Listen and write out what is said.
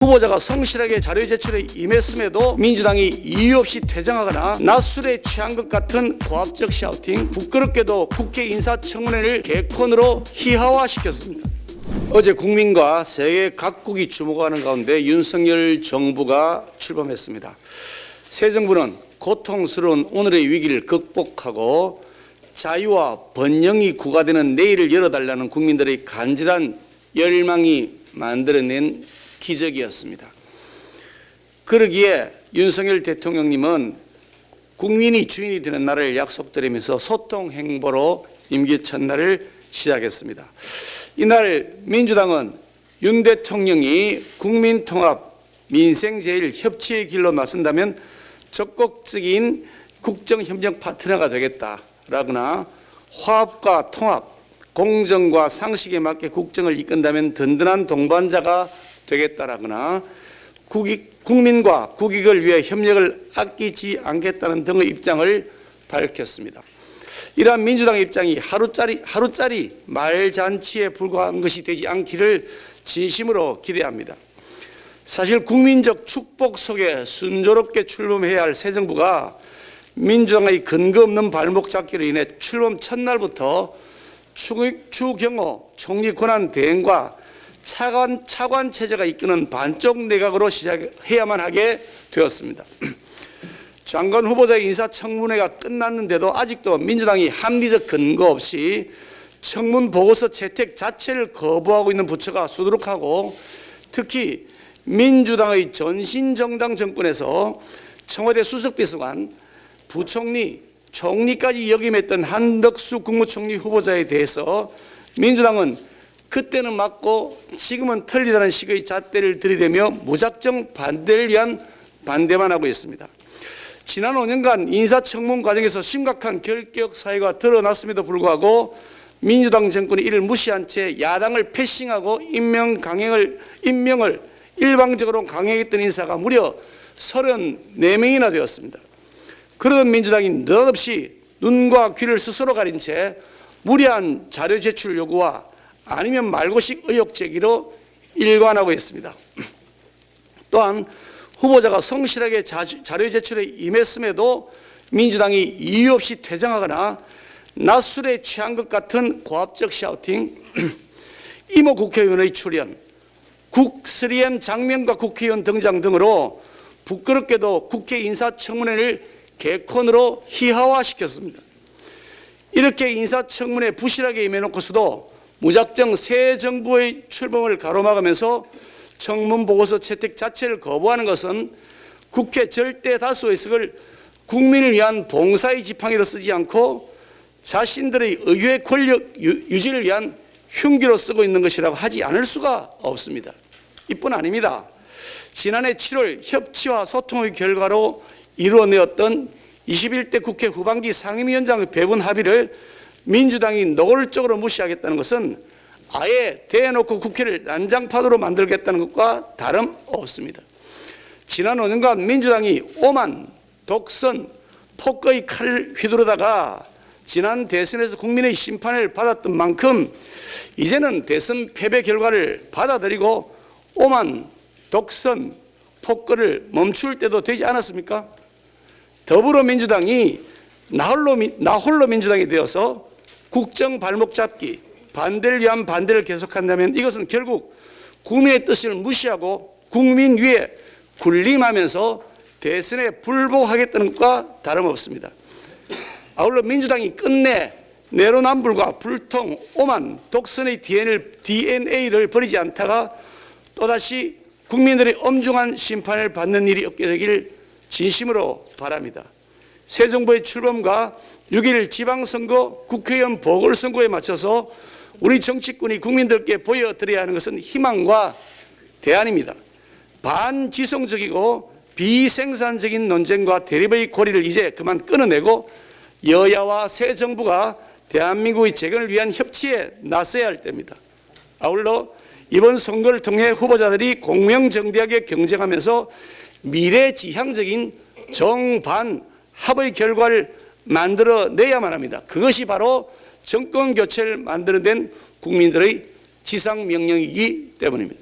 후보자가 성실하게 자료 제출에 임했음에도 민주당이 이유 없이 퇴장하거나 낮술에 취한 것 같은 고압적 샤우팅, 부끄럽게도 국회 인사청문회를 개콘으로 희화화시켰습니다. 어제 국민과 세계 각국이 주목하는 가운데 윤석열 정부가 출범했습니다. 새 정부는 고통스러운 오늘의 위기를 극복하고 자유와 번영이 구가되는 내일을 열어달라는 국민들의 간절한 열망이 만들어낸 기적이었습니다. 그러기에 윤석열 대통령님은 국민이 주인이 되는 나라를 약속드리면서 소통 행보로 임기 첫날을 시작했습니다. 이날 민주당은 윤 대통령이 국민통합, 민생제일 협치의 길로 나선다면 적극적인 국정협력 파트너가 되겠다라거나 화합과 통합, 공정과 상식에 맞게 국정을 이끈다면 든든한 동반자가 되겠다라거나 국민과 국익을 위해 협력을 아끼지 않겠다는 등의 입장을 밝혔습니다. 이러한 민주당의 입장이 하루짜리 말잔치에 불과한 것이 되지 않기를 진심으로 기대합니다. 사실 국민적 축복 속에 순조롭게 출범해야 할 새 정부가 민주당의 근거 없는 발목 잡기로 인해 출범 첫날부터 추경호 총리 권한 대행과 차관 체제가 이끄는 반쪽 내각으로 시작해야만 하게 되었습니다. 장관 후보자의 인사청문회가 끝났는데도 아직도 민주당이 합리적 근거 없이 청문 보고서 채택 자체를 거부하고 있는 부처가 수두룩하고, 특히 민주당의 전신정당 정권에서 청와대 수석비서관, 부총리, 총리까지 역임했던 한덕수 국무총리 후보자에 대해서 민주당은 그때는 맞고 지금은 틀리다는 식의 잣대를 들이대며 무작정 반대를 위한 반대만 하고 있습니다. 지난 5년간 인사청문 과정에서 심각한 결격 사유가 드러났음에도 불구하고 민주당 정권이 이를 무시한 채 야당을 패싱하고 임명을 일방적으로 강행했던 인사가 무려 34명이나 되었습니다. 그러던 민주당이 느닷없이 눈과 귀를 스스로 가린 채 무리한 자료 제출 요구와 아니면 말고식 의혹 제기로 일관하고 있습니다. 또한 후보자가 성실하게 자료 제출에 임했음에도 민주당이 이유 없이 퇴장하거나 낮술에 취한 것 같은 고압적 샤우팅, 이모 국회의원의 출연, 국3M 장면과 국회의원 등장 등으로 부끄럽게도 국회 인사청문회를 개콘으로 희화화시켰습니다. 이렇게 인사청문회 부실하게 임해놓고서도 무작정 새 정부의 출범을 가로막으면서 청문 보고서 채택 자체를 거부하는 것은 국회 절대 다수 의석을 국민을 위한 봉사의 지팡이로 쓰지 않고 자신들의 의회 권력 유지를 위한 흉기로 쓰고 있는 것이라고 하지 않을 수가 없습니다. 이뿐 아닙니다. 지난해 7월 협치와 소통의 결과로 이루어내었던 21대 국회 후반기 상임위원장의 배분 합의를 민주당이 노골적으로 무시하겠다는 것은 아예 대놓고 국회를 난장판으로 만들겠다는 것과 다름없습니다. 지난 5년간 민주당이 오만, 독선, 폭거의 칼을 휘두르다가 지난 대선에서 국민의 심판을 받았던 만큼 이제는 대선 패배 결과를 받아들이고 오만, 독선, 폭거를 멈출 때도 되지 않았습니까? 더불어민주당이 나홀로 민주당이 되어서 국정 발목 잡기, 반대를 위한 반대를 계속한다면 이것은 결국 국민의 뜻을 무시하고 국민 위에 군림하면서 대선에 불복하겠다는 것과 다름없습니다. 아울러 민주당이 끝내 내로남불과 불통, 오만, 독선의 DNA를 버리지 않다가 또다시 국민들의 엄중한 심판을 받는 일이 없게 되길 진심으로 바랍니다. 새 정부의 출범과 6일 지방선거, 국회의원 보궐선거에 맞춰서 우리 정치권이 국민들께 보여드려야 하는 것은 희망과 대안입니다. 반지성적이고 비생산적인 논쟁과 대립의 고리를 이제 그만 끊어내고 여야와 새 정부가 대한민국의 재건을 위한 협치에 나서야 할 때입니다. 아울러 이번 선거를 통해 후보자들이 공명정대하게 경쟁하면서 미래지향적인 정반 합의 결과를 만들어내야만 합니다. 그것이 바로 정권 교체를 만들어낸 국민들의 지상명령이기 때문입니다.